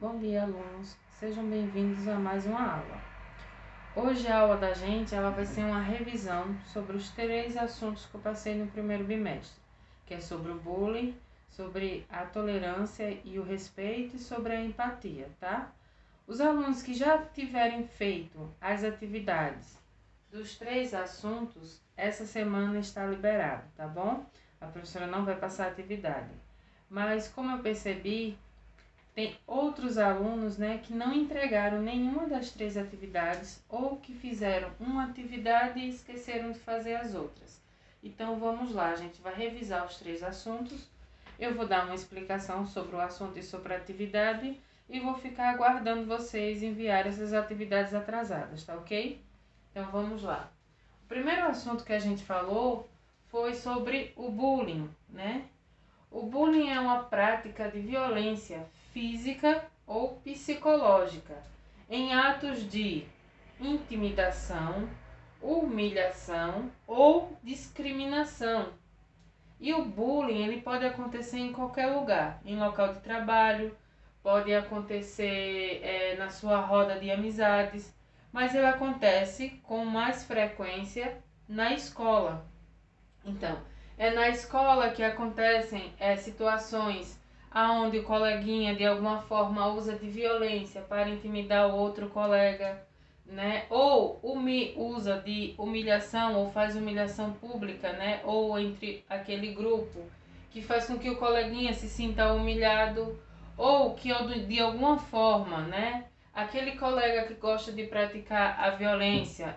Bom dia, alunos. Sejam bem-vindos a mais uma aula. Hoje a aula da gente vai ser uma revisão sobre os 3 assuntos que eu passei no primeiro bimestre, que é sobre o bullying, sobre a tolerância e o respeito e sobre a empatia, tá? Os alunos que já tiverem feito as atividades dos 3 assuntos, essa semana está liberado, tá bom? A professora não vai passar a atividade. Mas como eu percebi, tem outros alunos, que não entregaram nenhuma das 3 atividades ou que fizeram uma atividade e esqueceram de fazer as outras. Então vamos lá, a gente vai revisar os 3 assuntos. Eu vou dar uma explicação sobre o assunto e sobre a atividade e vou ficar aguardando vocês enviar essas atividades atrasadas, tá ok? Então vamos lá. O primeiro assunto que a gente falou foi sobre o bullying, né? O bullying é uma prática de violência física ou psicológica em atos de intimidação, humilhação ou discriminação. E o bullying ele pode acontecer em qualquer lugar, em local de trabalho, pode acontecer na sua roda de amizades, mas ele acontece com mais frequência na escola. Então, é na escola que acontecem situações onde o coleguinha de alguma forma usa de violência para intimidar o outro colega, né? Ou usa de humilhação ou faz humilhação pública, né? Ou entre aquele grupo que faz com que o coleguinha se sinta humilhado ou que de alguma forma, né? Aquele colega que gosta de praticar a violência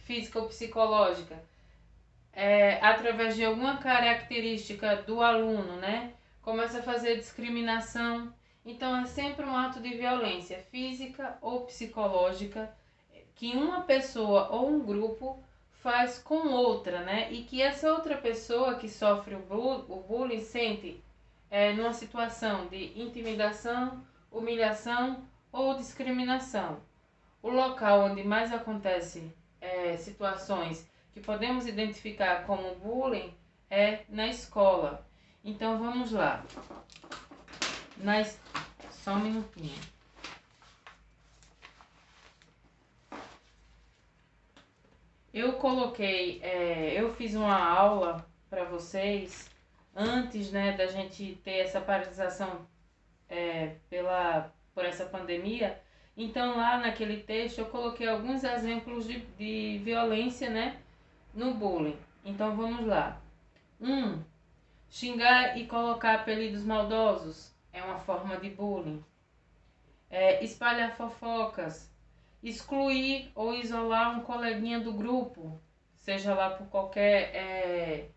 física ou psicológica através de alguma característica do aluno, né? Começa a fazer discriminação. Então, é sempre um ato de violência física ou psicológica que uma pessoa ou um grupo faz com outra, né? E que essa outra pessoa que sofre o bullying sente numa situação de intimidação, humilhação ou discriminação. O local onde mais acontece situações que podemos identificar como bullying é na escola. Então vamos lá. Só um minutinho. Eu fiz uma aula para vocês antes, da gente ter essa paralisação por essa pandemia. Então lá naquele texto eu coloquei alguns exemplos de violência, no bullying. Então vamos lá. 1. Xingar e colocar apelidos maldosos é uma forma de bullying. Espalhar fofocas. Excluir ou isolar um coleguinha do grupo, seja lá por qualquer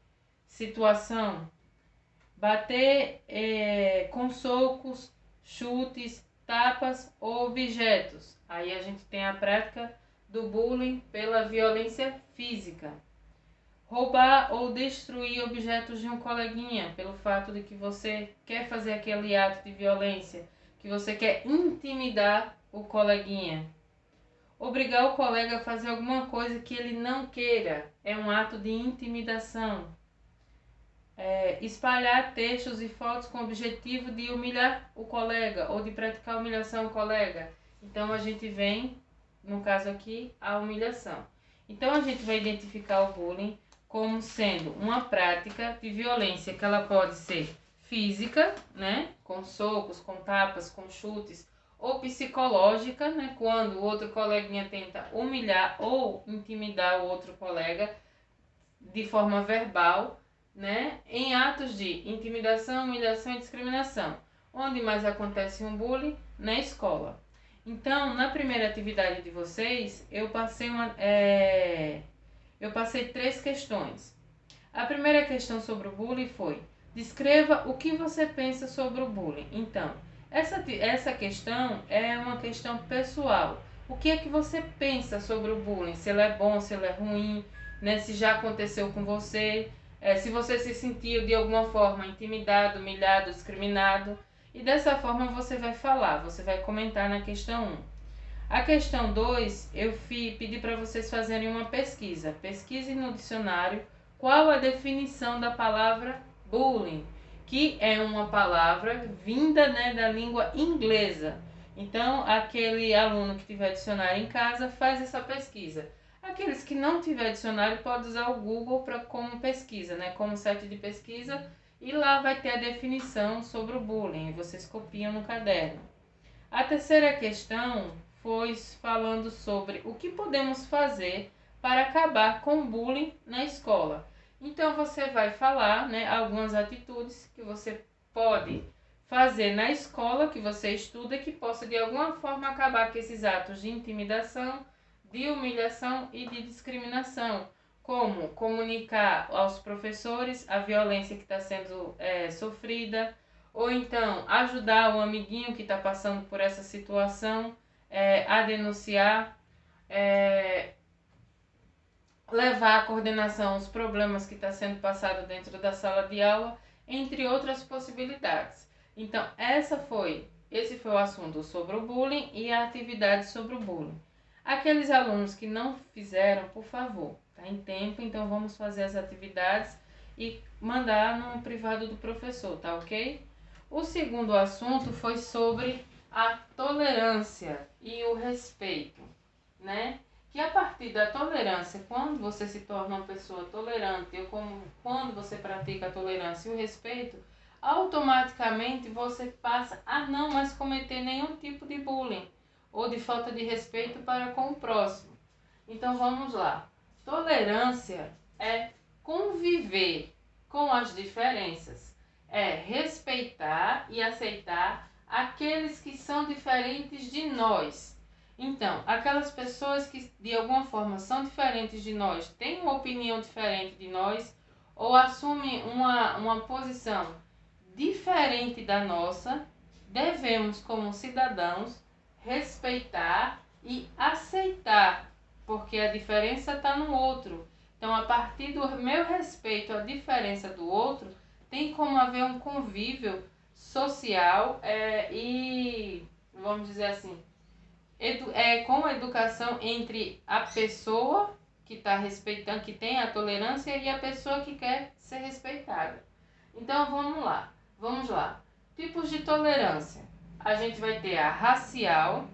situação. Bater com socos, chutes, tapas ou objetos. Aí a gente tem a prática do bullying pela violência física. Roubar ou destruir objetos de um coleguinha, pelo fato de que você quer fazer aquele ato de violência, que você quer intimidar o coleguinha. Obrigar o colega a fazer alguma coisa que ele não queira, é um ato de intimidação. Espalhar textos e fotos com o objetivo de humilhar o colega ou de praticar humilhação ao colega. Então a gente vem, no caso aqui, a humilhação. Então a gente vai identificar o bullying como sendo uma prática de violência que ela pode ser física, né, com socos, com tapas, com chutes, ou psicológica, né, quando o outro coleguinha tenta humilhar ou intimidar o outro colega de forma verbal, né, em atos de intimidação, humilhação e discriminação. Onde mais acontece um bullying? Na escola. Então, na primeira atividade de vocês, eu passei 3 questões. A primeira questão sobre o bullying foi: descreva o que você pensa sobre o bullying. Então, essa questão é uma questão pessoal. O que é que você pensa sobre o bullying? Se ele é bom, se ele é ruim, né? Se já aconteceu com você, se você se sentiu de alguma forma intimidado, humilhado, discriminado. E dessa forma você vai falar, você vai comentar na questão 1. A questão 2, eu pedi para vocês fazerem uma pesquisa. Pesquise no dicionário qual a definição da palavra bullying, que é uma palavra vinda, né, da língua inglesa. Então, aquele aluno que tiver dicionário em casa faz essa pesquisa. Aqueles que não tiver dicionário pode usar o Google como pesquisa, né, como site de pesquisa, e lá vai ter a definição sobre o bullying. Vocês copiam no caderno. A terceira questão foi falando sobre o que podemos fazer para acabar com o bullying na escola. Então você vai falar, né, algumas atitudes que você pode fazer na escola que você estuda que possa de alguma forma acabar com esses atos de intimidação, de humilhação e de discriminação, como comunicar aos professores a violência que está sendo sofrida, ou então ajudar o amiguinho que está passando por essa situação a denunciar, levar à coordenação os problemas que está sendo passado dentro da sala de aula, entre outras possibilidades. Então, esse foi o assunto sobre o bullying e a atividade sobre o bullying. Aqueles alunos que não fizeram, por favor, tá em tempo, então vamos fazer as atividades e mandar no privado do professor, tá ok? O segundo assunto foi sobre a tolerância e o respeito, né? Que a partir da tolerância, quando você se torna uma pessoa tolerante, ou quando você pratica a tolerância e o respeito, automaticamente você passa a não mais cometer nenhum tipo de bullying ou de falta de respeito para com o próximo. Então vamos lá. Tolerância é conviver com as diferenças, é respeitar e aceitar aqueles que são diferentes de nós. Então, aquelas pessoas que de alguma forma são diferentes de nós, têm uma opinião diferente de nós ou assumem uma posição diferente da nossa, devemos, como cidadãos, respeitar e aceitar, porque a diferença está no outro. Então, a partir do meu respeito à diferença do outro, tem como haver um convívio social e, vamos dizer assim, com a educação entre a pessoa que está respeitando, que tem a tolerância, e a pessoa que quer ser respeitada. Então vamos lá. Tipos de tolerância. A gente vai ter a racial,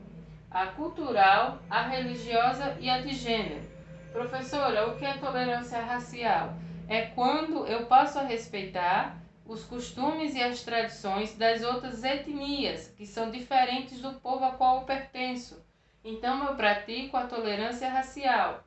a cultural, a religiosa e a de gênero. Professora, o que é tolerância racial? É quando eu passo a respeitar os costumes e as tradições das outras etnias, que são diferentes do povo a qual eu pertenço. Então, eu pratico a tolerância racial.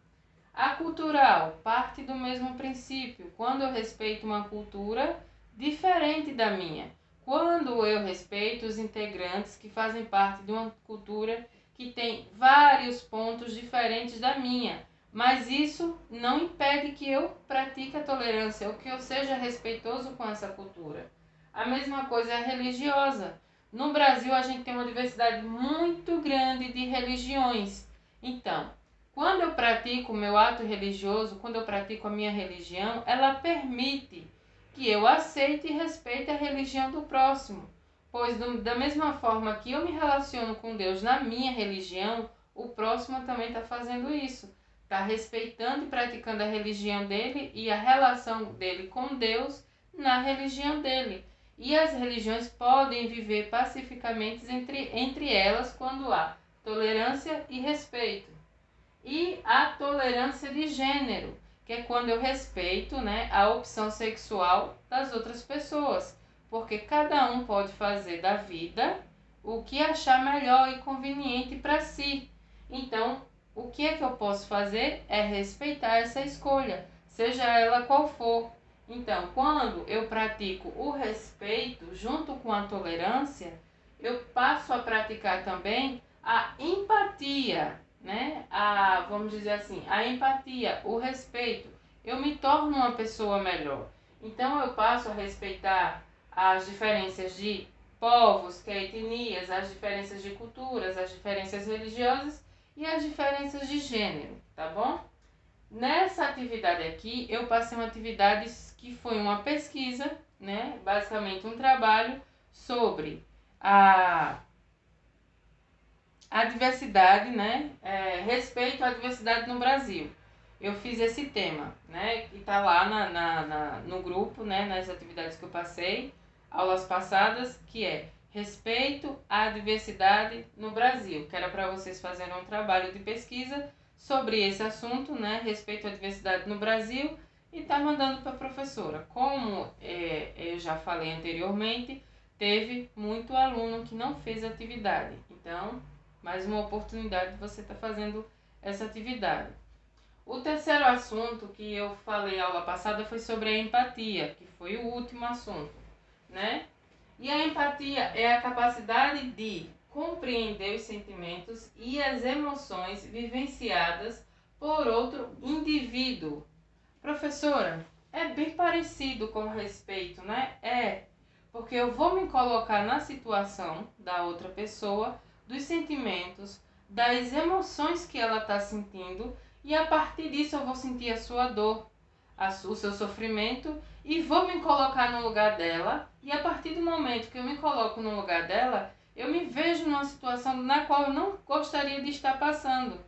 A cultural parte do mesmo princípio, quando eu respeito uma cultura diferente da minha. Quando eu respeito os integrantes que fazem parte de uma cultura que tem vários pontos diferentes da minha, mas isso não impede que eu pratique a tolerância ou que eu seja respeitoso com essa cultura. A mesma coisa é a religiosa. No Brasil, a gente tem uma diversidade muito grande de religiões. Então, quando eu pratico o meu ato religioso, quando eu pratico a minha religião, ela permite que eu aceite e respeite a religião do próximo. Pois da mesma forma que eu me relaciono com Deus na minha religião, o próximo também está fazendo isso. Está respeitando e praticando a religião dele e a relação dele com Deus na religião dele. E as religiões podem viver pacificamente entre elas quando há tolerância e respeito. E a tolerância de gênero, que é quando eu respeito, né, a opção sexual das outras pessoas. Porque cada um pode fazer da vida o que achar melhor e conveniente para si. Então, o que é que eu posso fazer é respeitar essa escolha, seja ela qual for. Então, quando eu pratico o respeito junto com a tolerância, eu passo a praticar também a empatia, né? Vamos dizer assim, a empatia, o respeito. Eu me torno uma pessoa melhor. Então, eu passo a respeitar as diferenças de povos, que é etnias, as diferenças de culturas, as diferenças religiosas e as diferenças de gênero, tá bom? Nessa atividade aqui, eu passei uma atividade que foi uma pesquisa, né? Basicamente um trabalho sobre a diversidade, né? Respeito à diversidade no Brasil. Eu fiz esse tema, né? Que está lá no grupo, né? Nas atividades que eu passei. aulas passadas, que é respeito à diversidade no Brasil, que era para vocês fazerem um trabalho de pesquisa sobre esse assunto, né, respeito à diversidade no Brasil, e tá mandando para a professora. Como eu já falei anteriormente, teve muito aluno que não fez atividade, então mais uma oportunidade de você estar fazendo essa atividade. O terceiro assunto que eu falei na aula passada foi sobre a empatia, que foi o último assunto, né? E a empatia é a capacidade de compreender os sentimentos e as emoções vivenciadas por outro indivíduo. Professora, é bem parecido com respeito, né? Porque eu vou me colocar na situação da outra pessoa, dos sentimentos, das emoções que ela está sentindo, e a partir disso eu vou sentir a sua dor, o seu sofrimento, e vou me colocar no lugar dela, e a partir do momento que eu me coloco no lugar dela, eu me vejo numa situação na qual eu não gostaria de estar passando.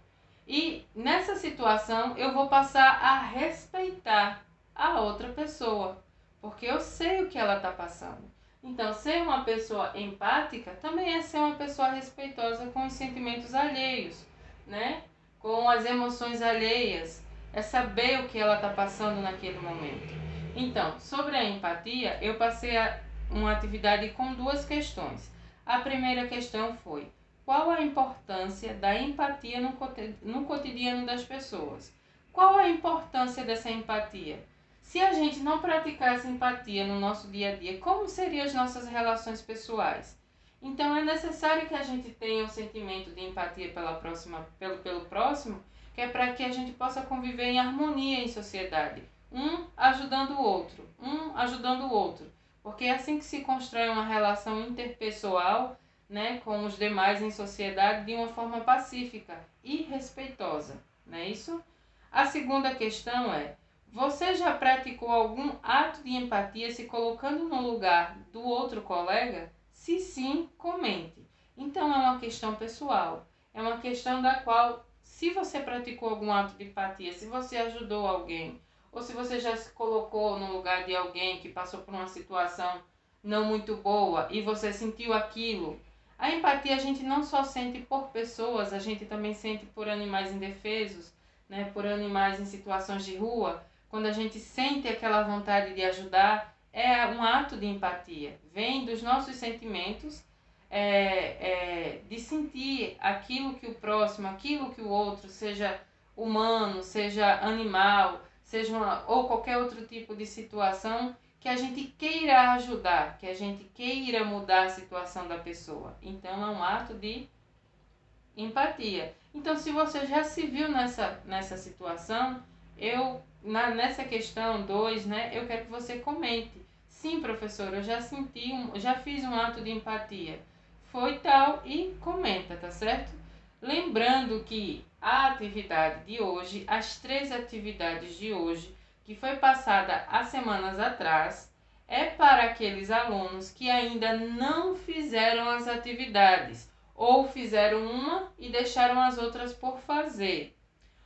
E nessa situação eu vou passar a respeitar a outra pessoa, porque eu sei o que ela está passando. Então, ser uma pessoa empática também é ser uma pessoa respeitosa com os sentimentos alheios, né? Com as emoções alheias, é saber o que ela está passando naquele momento. Então, sobre a empatia, eu passei uma atividade com duas questões. A primeira questão foi: qual a importância da empatia no cotidiano das pessoas? Qual a importância dessa empatia? Se a gente não praticasse empatia no nosso dia a dia, como seriam as nossas relações pessoais? Então é necessário que a gente tenha um sentimento de empatia pelo próximo, que é para que a gente possa conviver em harmonia em sociedade, um ajudando o outro, porque é assim que se constrói uma relação interpessoal, né, com os demais em sociedade de uma forma pacífica e respeitosa, não é isso? A segunda questão é: você já praticou algum ato de empatia se colocando no lugar do outro colega? Se sim, comente. Então é uma questão pessoal, é uma questão da qual, se você praticou algum ato de empatia, se você ajudou alguém, ou se você já se colocou no lugar de alguém que passou por uma situação não muito boa e você sentiu aquilo. A empatia a gente não só sente por pessoas, a gente também sente por animais indefesos, né, por animais em situações de rua. Quando a gente sente aquela vontade de ajudar, é um ato de empatia. Vem dos nossos sentimentos, de sentir aquilo que o próximo, aquilo que o outro, seja humano, seja animal, ou qualquer outro tipo de situação, que a gente queira ajudar, que a gente queira mudar a situação da pessoa. Então é um ato de empatia. Então, se você já se viu nessa situação, nessa questão 2, né, eu quero que você comente. Sim, professor, eu já fiz um ato de empatia. Foi tal, e comenta, tá certo? Lembrando que a atividade de hoje, as 3 atividades de hoje, que foi passada há semanas atrás, é para aqueles alunos que ainda não fizeram as atividades, ou fizeram uma e deixaram as outras por fazer.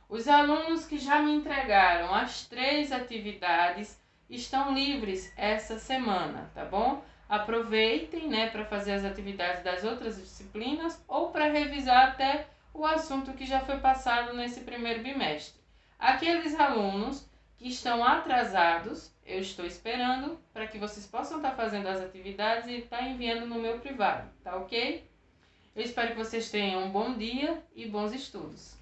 Os alunos que já me entregaram as 3 atividades estão livres essa semana, tá bom? Aproveitem, né, para fazer as atividades das outras disciplinas ou para revisar até o assunto que já foi passado nesse primeiro bimestre. Aqueles alunos que estão atrasados, eu estou esperando para que vocês possam estar fazendo as atividades e estar enviando no meu privado, tá ok? Eu espero que vocês tenham um bom dia e bons estudos.